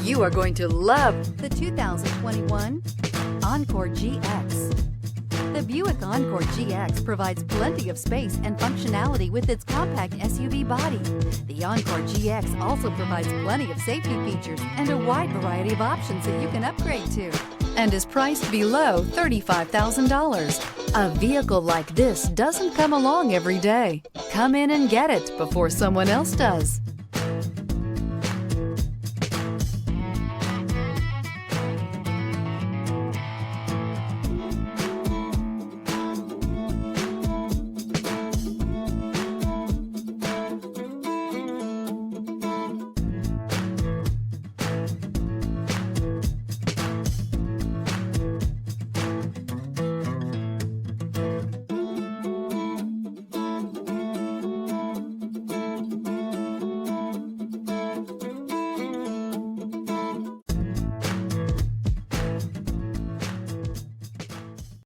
You are going to love the 2021 Encore GX. The Buick Encore GX provides plenty of space and functionality with its compact SUV body. The Encore GX also provides plenty of safety features and a wide variety of options that you can upgrade to, and is priced below $35,000. A vehicle like this doesn't come along every day. Come in and get it before someone else does.